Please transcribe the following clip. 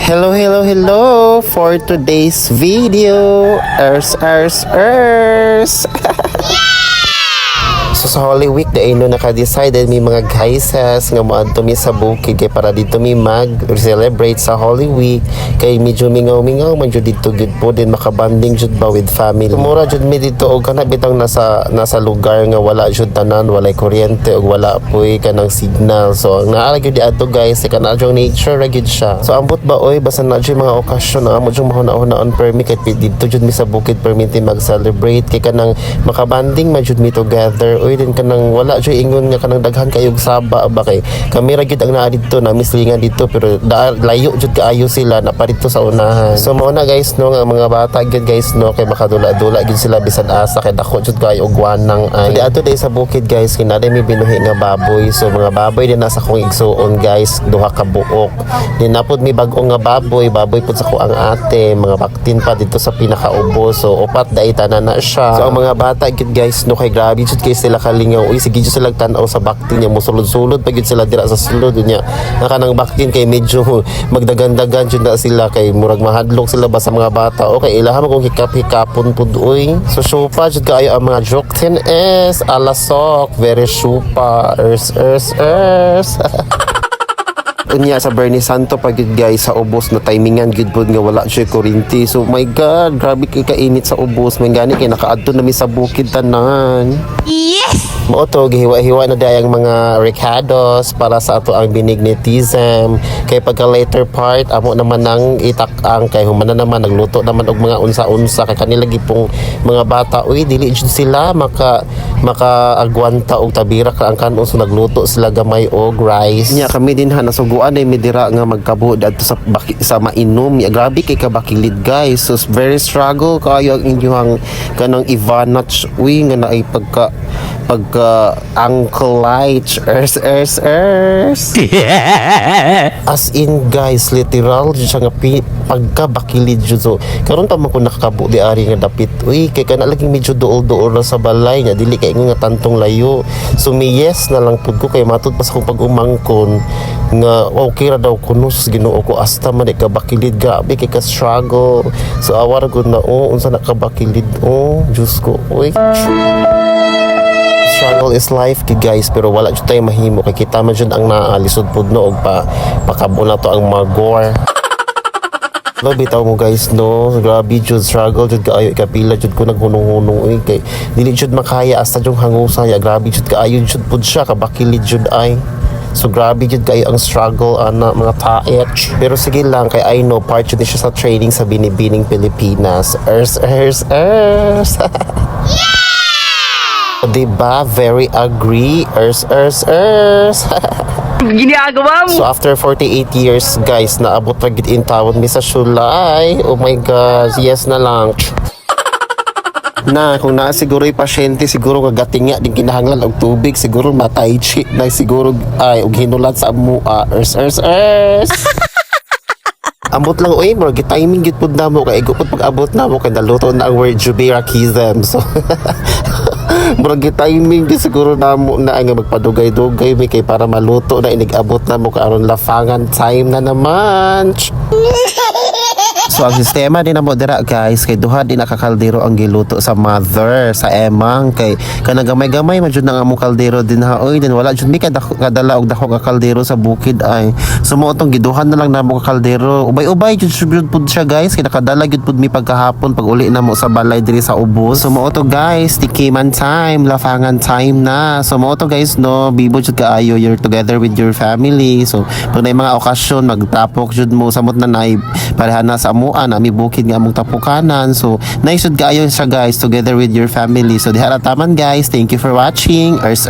Hello, hello, hello for today's video. So sa Holy Week na ino naka-decide may mga guysas nga moadto mi sa bukid kay para dito mi mag-celebrate sa Holy Week kay medyo mingaw-mingaw man jud dito gud po din makabanding jud ba with family. Mura jud mi dito og kana bitang nasa lugar nga wala jud tanan, walay kuryente og wala poy kanang signal. So ang naa gyud adto guys kay kana jud nature ra gyud siya. So ambot ba oy basta na jud mga okasyon na amo jud mahuna-huna on permi kay dito jud mi sa bukid perminti mag-celebrate kay kanang makabanding man jud mi together. Uy din kanang wala jud ingon nga kanang daghan kayog saba ba kay kami ra gyud ang naa dito na mislingan dito pero layo jud kaayo sila na pa dito sa unahan. So mao na guys no nga mga bata gyud guys no kay makadula-dula gyud sila bisan asa kay dako jud kayo og wanang ay. So ato day sa bukid guys kinada mi binuhi nga baboy. So mga baboy din nasa kong igsuon guys duha ka buok. Din napod mi bag-o nga baboy pud sa ko ang ate mga baktin pa dito sa pinakaubo. So upat dai tanan na siya. So ang mga bata gyud guys no kay grabe jud kay sila kalingaw. Uy sige jud sila tan-aw sa baktin niya musulod-sulod pa gyud sila dira sa sulod niya. Kanang baktin kay medyo magdagan-dagan jud na sila kay murag mahadlok sila ba sa mga bata. Okay ilaha mo kung hikap-hikapon pud uy. So syupa jud kaayo ang mga joke 10S alasok very syupa ers. Unya sa Bernie Santo pag yun guys sa ubos na timingan gud pod nga wala siya kuryente. So my god, grabe kay kainit sa ubos. May gani kay nakaadto na mi sa bukid tanan. Yes! Mao to gihiwa-hiwa na dayang mga recados para sa ato ang benignitism. Kay pagka later part amo naman nang itak-ang kay humana naman nagluto naman og mga unsa-unsa kay kanila gipong mga bata. Uy dili jud sila maka agwanta og tabira ka ang kanon so nagluto sila gamay og rice. Nya kami din ha nasuguan ay midira nga magkabud adto sa mainom. Ya grabe kay kabakilid guys. So very struggle kayo ang inyong kanang ivanach uy nga naay pagka Uncle Light ers. As in guys literal jud siya nga pagkabakilid jud. So karon pa man ko nakakabo di ari nga dapit uy kay kana lagi medyo duol na sa balay nga dili kay nga tantong layo. So may yes na lang pud ko kay matud pa sa kong pag-umangkon nga okay ra daw kuno sa Ginoo ko asta man ka bakilid grabe kay ka struggle. So awar gud na unsa nakabakilid Diyos ko uy. Struggle is life kid guys pero wala jud tay mahimo kay kita man jud ang naalisod pud no og pakabo na to ang magor. Lo bitaw mo guys no grabe jud struggle jud kaayo kapila jud ko naghunong-hunong kay dili jud makaya asta jung hangusay grabe jud kaayo jud pud siya kabakilid jud ay. So grabe jud kayo ang struggle ana mga taet. Pero sige lang kay I know part jud siya sa training sa Binibining Pilipinas. Ers. Diba? Very agree. Ers. Ginagawa mo. So after 48 years guys naabot ra gid in tawon mi sa Shulay. Oh my god, yes na lang. Na kung naa siguro yung pasyente siguro kagating nga din kinahanglan og tubig siguro matay chi na siguro ay og hinulat sa amua. Ers. Ambot lang oy bro timing gid pud namo kay igupod pag abot namo kay naluto na ang word jubirakism. So murag timing di siguro namo na nga magpadugay-dugay mi kay para maluto na inigabot na mo karon lafangan time na naman. So ang sistema din namo dira guys kay duha din nakakaldero ang giluto sa mother sa emang kay kanang gamay-gamay man jud nang among kaldero din ha oy din wala jud mi kadala og dako ka kaldero sa bukid ay. So mo tong giduhan na lang namo ka kaldero ubay-ubay jud pud siya guys kay nakadala jud pud mi pagkahapon pag uli namo sa balay diri sa ubos. So mo to guys tikiman time lafangan time na. So mo to guys no bibo jud kaayo you're together with your family. So pag may mga okasyon magtapok jud mo samot na nay pareha na sa ami bukid nga among tapukanan. So nice jud kaayo siya guys together with your family. So diha ra taman guys. Thank you for watching. Ers.